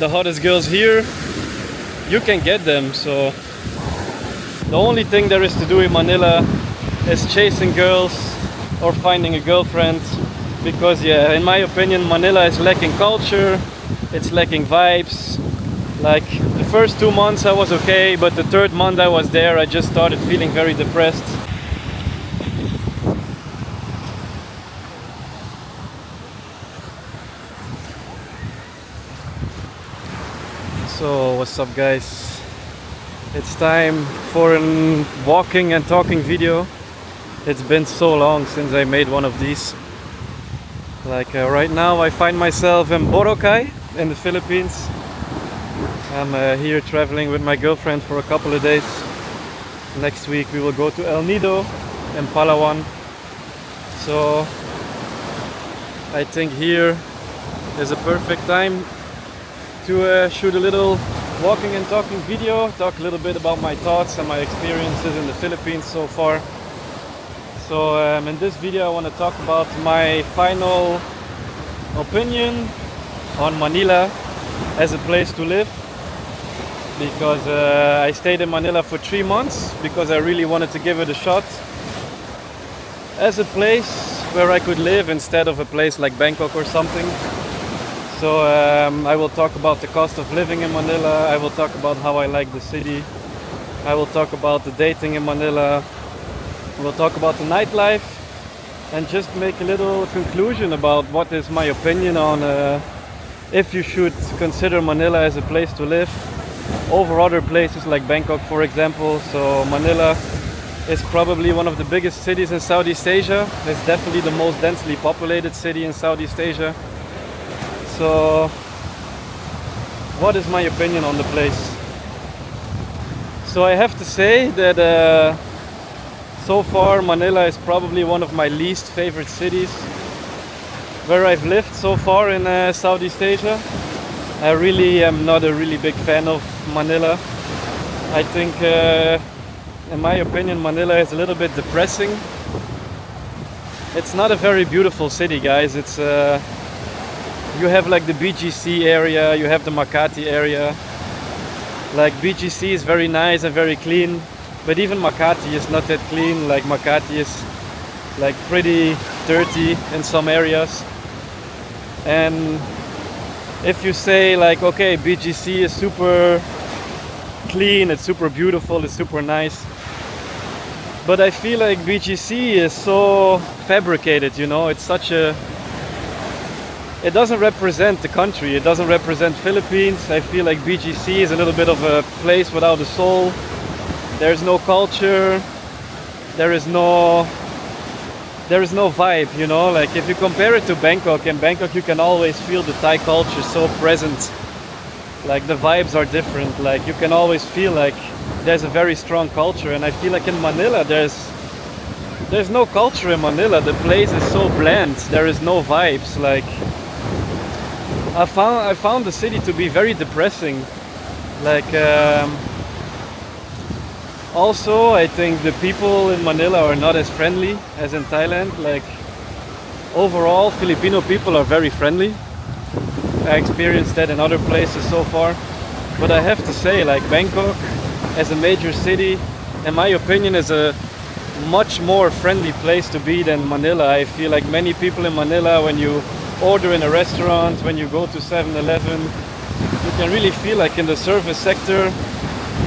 the hottest girls here, you can get them. So the only thing there is to do in Manila is chasing girls or finding a girlfriend. Because yeah, in my opinion, Manila is lacking culture, it's lacking vibes. Like the first 2 months I was okay, but the third month I was there, I just started feeling very depressed. So what's up guys? It's time for a walking and talking video. It's been so long since I made one of these. Like right now I find myself in Boracay in the Philippines. I'm here traveling with my girlfriend for a couple of days. Next week we will go to El Nido and Palawan. So I think here is a perfect time to shoot a little walking and talking video, talk a little bit about my thoughts and my experiences in the Philippines so far. So in this video I want to talk about my final opinion on Manila as a place to live, because I stayed in Manila for 3 months because I really wanted to give it a shot as a place where I could live instead of a place like Bangkok or something. So I will talk about the cost of living in Manila, I will talk about how I like the city, I will talk about the dating in Manila, we'll talk about the nightlife, and just make a little conclusion about what is my opinion on if you should consider Manila as a place to live over other places like Bangkok, for example. So Manila is probably one of the biggest cities in Southeast Asia. It's definitely the most densely populated city in Southeast Asia. So what is my opinion on the place? So I have to say that so far Manila is probably one of my least favorite cities where I've lived so far in Southeast Asia. I really am not a really big fan of Manila. I think in my opinion Manila is a little bit depressing. It's not a very beautiful city, guys. It's you have like the BGC area, you have the Makati area. Like BGC is very nice and very clean, but even Makati is not that clean. Like Makati is like pretty dirty in some areas. And if you say like, okay, BGC is super clean, it's super beautiful, it's super nice, but I feel like BGC is so fabricated, you know, it's such a, it doesn't represent the country, it doesn't represent Philippines. I feel like BGC is a little bit of a place without a soul. There's no culture, there is no vibe, you know. Like if you compare it to Bangkok, in Bangkok you can always feel the Thai culture so present. Like the vibes are different, like you can always feel like there's a very strong culture. And I feel like in Manila there's no culture in Manila. The place is so bland, there is no vibes. Like I found the city to be very depressing. Like also I think the people in Manila are not as friendly as in Thailand. Like overall Filipino people are very friendly. I experienced that in other places so far. But I have to say, like Bangkok as a major city, in my opinion, is a much more friendly place to be than Manila. I feel like many people in Manila, when you order in a restaurant, when you go to 7-Eleven, you can really feel like in the service sector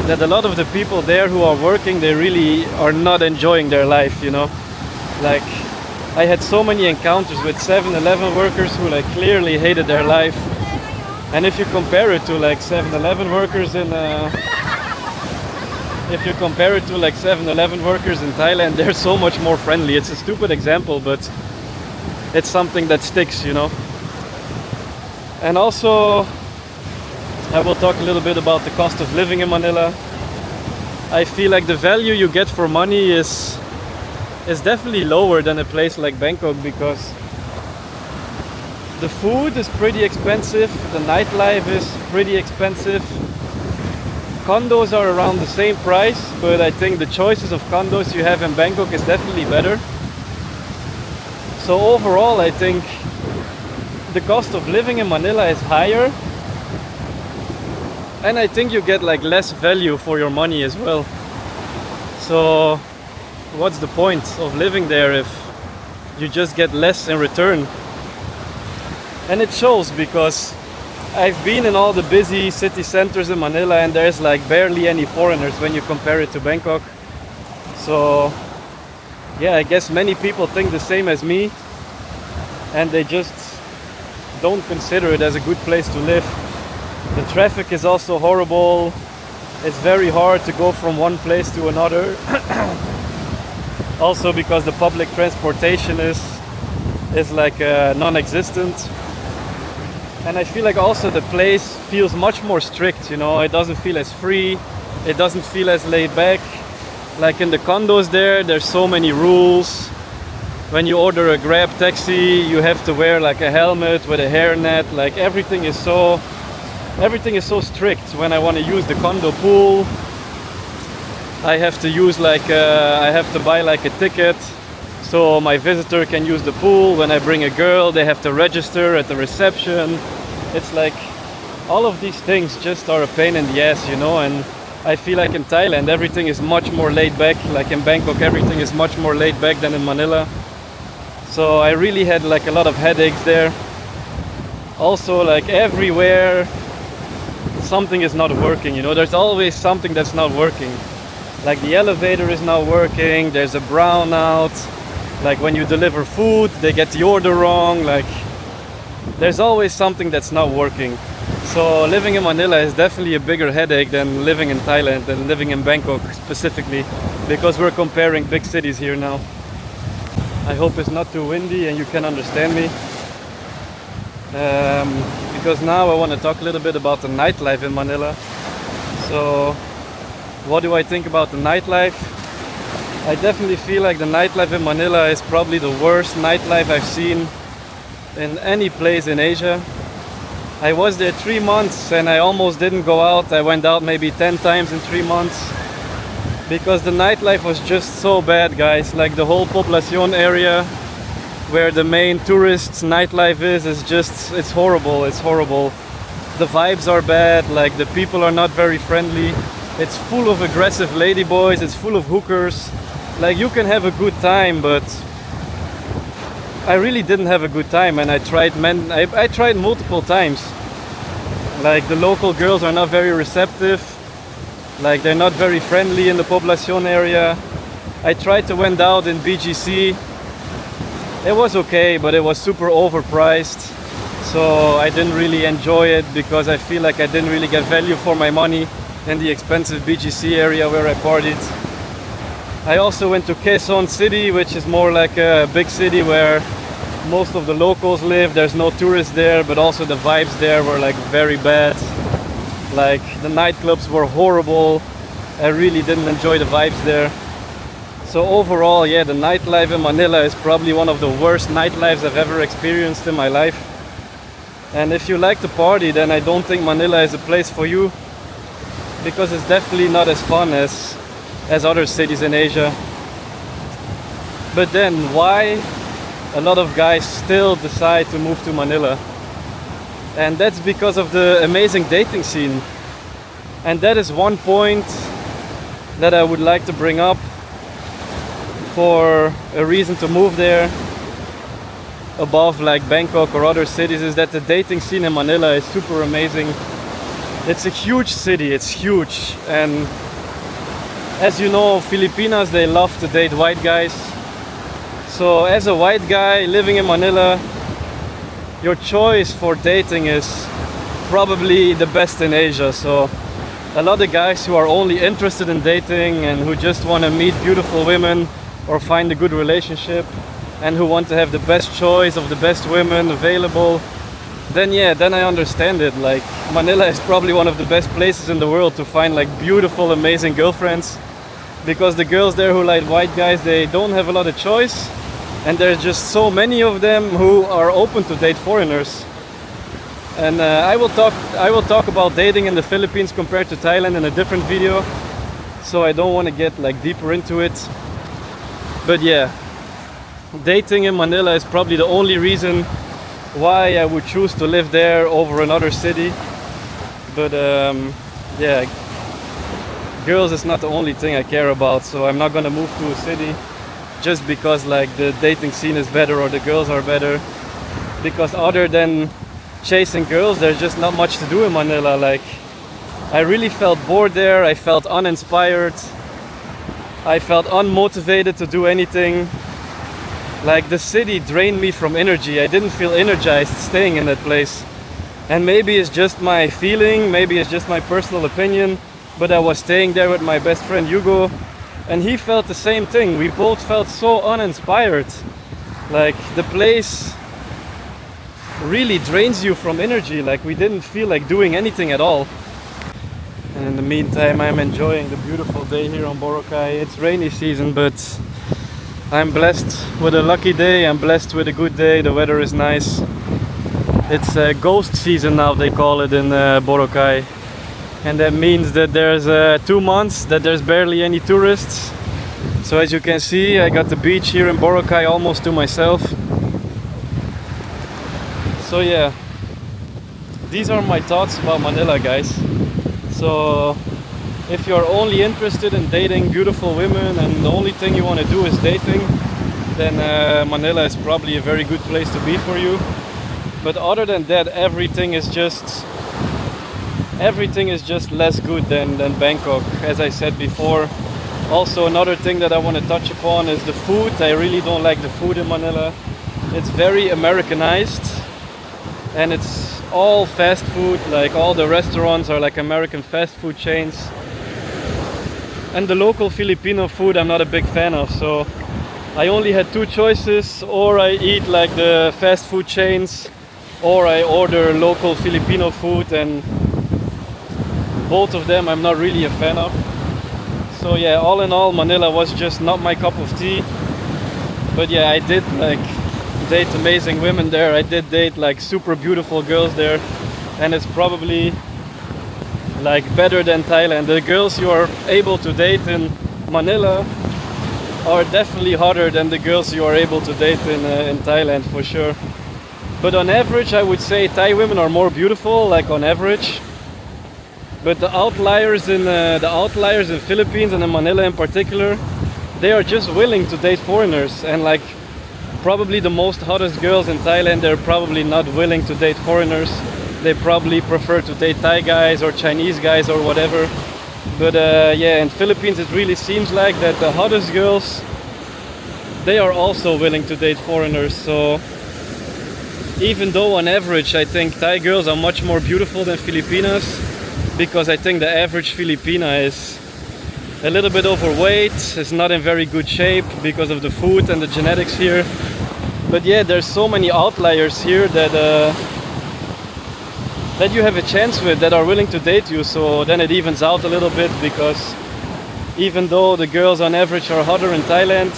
that a lot of the people there who are working, they really are not enjoying their life, you know. Like I had so many encounters with 7-Eleven workers who like clearly hated their life. And if you compare it to like 7-Eleven workers in if you compare it to like 7-Eleven workers in Thailand, they're so much more friendly. It's a stupid example, but it's something that sticks, you know. And also I will talk a little bit about the cost of living in Manila. I feel like the value you get for money is definitely lower than a place like Bangkok, because the food is pretty expensive, the nightlife is pretty expensive. Condos are around the same price, but I think the choices of condos you have in Bangkok is definitely better. So overall I think the cost of living in Manila is higher, And I think you get like less value for your money as well. So what's the point of living there if you just get less in return? And it shows, because I've been in all the busy city centers in Manila and there's like barely any foreigners when you compare it to Bangkok. So yeah, I guess many people think the same as me, and they just don't consider it as a good place to live. The traffic is also horrible. It's very hard to go from one place to another. Also because the public transportation is like non-existent. And I feel like also the place feels much more strict, you know. It doesn't feel as free. It doesn't feel as laid back. Like in the condos there's so many rules. When you order a Grab taxi, you have to wear like a helmet with a hairnet. Like everything is so strict. When I want to use the condo pool, I have to use like I have to buy like a ticket so my visitor can use the pool. When I bring a girl, they have to register at the reception. It's like all of these things just are a pain in the ass, you know. And I feel like in Thailand everything is much more laid back. Like in Bangkok everything is much more laid back than in Manila. So I really had like a lot of headaches there. Also, like everywhere something is not working, you know. There's always something that's not working. Like the elevator is not working, there's a brownout. Like when you deliver food, they get the order wrong. Like there's always something that's not working. So living in Manila is definitely a bigger headache than living in Thailand, than living in Bangkok specifically, because we're comparing big cities here now. I hope it's not too windy and you can understand me. Because now I want to talk a little bit about the nightlife in Manila. So what do I think about the nightlife? I definitely feel like the nightlife in Manila is probably the worst nightlife I've seen in any place in Asia. I was there 3 months and I almost didn't go out. I went out maybe 10 times in 3 months. Because the nightlife was just so bad, guys. Like the whole Poblacion area where the main tourists nightlife is just, it's horrible. It's horrible. The vibes are bad, like the people are not very friendly. It's full of aggressive ladyboys, it's full of hookers. Like you can have a good time, but I really didn't have a good time. And I tried multiple times. Like the local girls are not very receptive. Like they're not very friendly in the Poblacion area. I tried to went out in BGC. It was okay, but it was super overpriced. So I didn't really enjoy it because I feel like I didn't really get value for my money in the expensive BGC area where I partied. I also went to Quezon City, which is more like a big city where most of the locals live. There's no tourists there, but also the vibes there were like very bad. Like the nightclubs were horrible. I really didn't enjoy the vibes there. So overall, yeah, the nightlife in Manila is probably one of the worst nightlives I've ever experienced in my life. And if you like to party, then I don't think Manila is a place for you, because it's definitely not as fun as other cities in Asia. But then why a lot of guys still decide to move to Manila? And that's because of the amazing dating scene. And that is one point that I would like to bring up for a reason to move there above like Bangkok or other cities, is that the dating scene in Manila is super amazing. It's a huge city, it's huge. And as you know, Filipinas, they love to date white guys. So as a white guy living in Manila, your choice for dating is probably the best in Asia. So a lot of guys who are only interested in dating and who just want to meet beautiful women or find a good relationship and who want to have the best choice of the best women available, then I understand it. Like Manila is probably one of the best places in the world to find like beautiful, amazing girlfriends, because the girls there who like white guys, they don't have a lot of choice. And there's just so many of them who are open to date foreigners. And I will talk about dating in the Philippines compared to Thailand in a different video, so I don't want to get like deeper into it. But yeah, dating in Manila is probably the only reason why I would choose to live there over another city. But yeah, girls is not the only thing I care about, so I'm not gonna move to a city just because like the dating scene is better or the girls are better. Because other than chasing girls, there's just not much to do in Manila. Like, I really felt bored there, I felt uninspired, I felt unmotivated to do anything. Like, the city drained me from energy. I didn't feel energized staying in that place. And maybe it's just my feeling, maybe it's just my personal opinion, but I was staying there with my best friend Hugo, and he felt the same thing. We both felt so uninspired. Like, the place really drains you from energy. Like, we didn't feel like doing anything at all. And in the meantime, I'm enjoying the beautiful day here on Boracay. It's rainy season, but I'm blessed with a lucky day. I'm blessed with a good day. The weather is nice. It's ghost season now, they call it in Boracay. And that means that there's 2 months that there's barely any tourists. So as you can see, I got the beach here in Boracay almost to myself. So yeah, these are my thoughts about Manila, guys. So if you're only interested in dating beautiful women and the only thing you want to do is dating, then Manila is probably a very good place to be for you. But other than that, everything is just less good than Bangkok, as I said before. Also, another thing that I want to touch upon is the food. I really don't like the food in Manila. It's very Americanized, and it's all fast food. Like, all the restaurants are like American fast food chains. And the local Filipino food I'm not a big fan of, so I only had 2 choices: or I eat like the fast food chains, or I order local Filipino food, and both of them I'm not really a fan of. So yeah, all in all, Manila was just not my cup of tea. But yeah, I did like date amazing women there. I did date like super beautiful girls there, and it's probably like better than Thailand. The girls you are able to date in Manila are definitely hotter than the girls you are able to date in Thailand, for sure. But on average, I would say Thai women are more beautiful, like on average. But the outliers in Philippines and in Manila in particular, they are just willing to date foreigners. And like, probably the most hottest girls in Thailand, they're probably not willing to date foreigners. They probably prefer to date Thai guys or Chinese guys or whatever. But yeah, in Philippines it really seems like that the hottest girls, they are also willing to date foreigners. So even though on average I think Thai girls are much more beautiful than Filipinas, because I think the average Filipina is a little bit overweight, is not in very good shape because of the food and the genetics here. But yeah, there's so many outliers here that that you have a chance with, that are willing to date you. So then it evens out a little bit, because even though the girls on average are hotter in Thailand,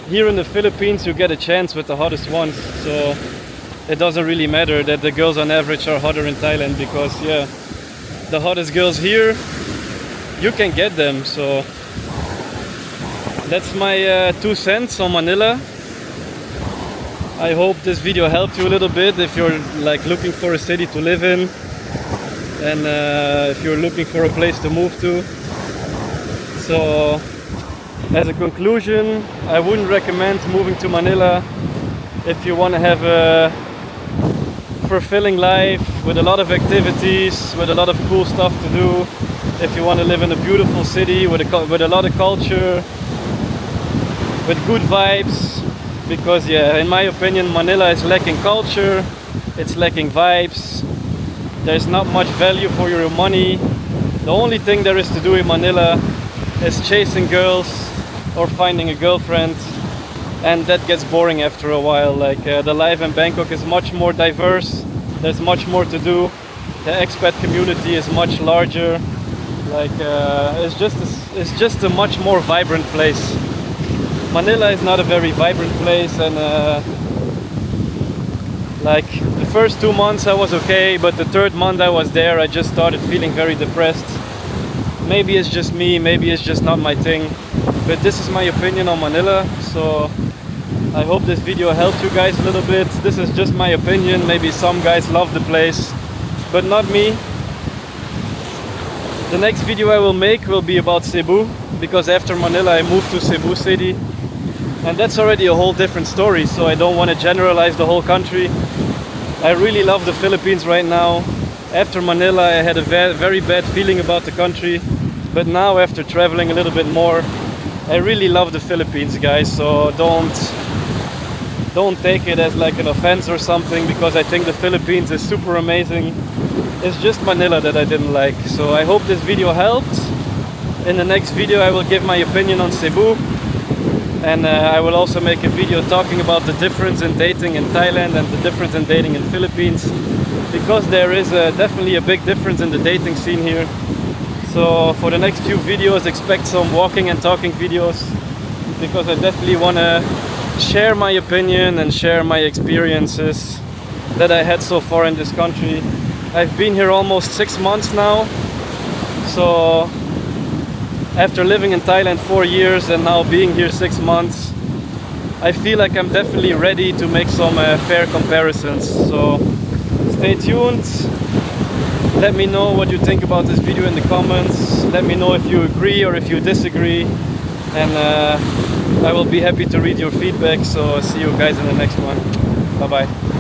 here in the Philippines you get a chance with the hottest ones. So it doesn't really matter that the girls on average are hotter in Thailand, because yeah, the hottest girls here, you can get them. So that's my 2 cents on Manila. I hope this video helped you a little bit if you're like looking for a city to live in, and if you're looking for a place to move to. So as a conclusion, I wouldn't recommend moving to Manila if you want to have a fulfilling life with a lot of activities, with a lot of cool stuff to do. If you want to live in a beautiful city with a lot of culture, with good vibes. Because yeah, in my opinion, Manila is lacking culture, it's lacking vibes, there's not much value for your money. The only thing there is to do in Manila is chasing girls or finding a girlfriend, and that gets boring after a while. Like the life in Bangkok is much more diverse, there's much more to do, the expat community is much larger. Like it's just a much more vibrant place. Manila is not a very vibrant place, and like the first 2 months I was okay, but the 3rd month I was there I just started feeling very depressed. Maybe it's just me, maybe it's just not my thing, but this is my opinion on Manila. So I hope this video helped you guys a little bit. This is just my opinion. Maybe some guys love the place, but not me. The next video I will make will be about Cebu, because after Manila I moved to Cebu city, and that's already a whole different story, so I don't want to generalize the whole country. I really love the Philippines right now. After Manila I had a very bad feeling about the country, but now after traveling a little bit more, I really love the Philippines, guys. So don't take it as like an offense or something, because I think the Philippines is super amazing. It's just Manila that I didn't like. So I hope this video helped. In the next video I will give my opinion on Cebu, and I will also make a video talking about the difference in dating in Thailand and the difference in dating in Philippines, because there is definitely a big difference in the dating scene here. So for the next few videos expect some walking and talking videos, because I definitely want to share my opinion and share my experiences that I had so far in this country. I've been here almost 6 months now, so after living in Thailand 4 years and now being here 6 months, I feel like I'm definitely ready to make some fair comparisons. So stay tuned. Let me know what you think about this video in the comments. Let me know if you agree or if you disagree, and I will be happy to read your feedback. So see you guys in the next one. Bye bye.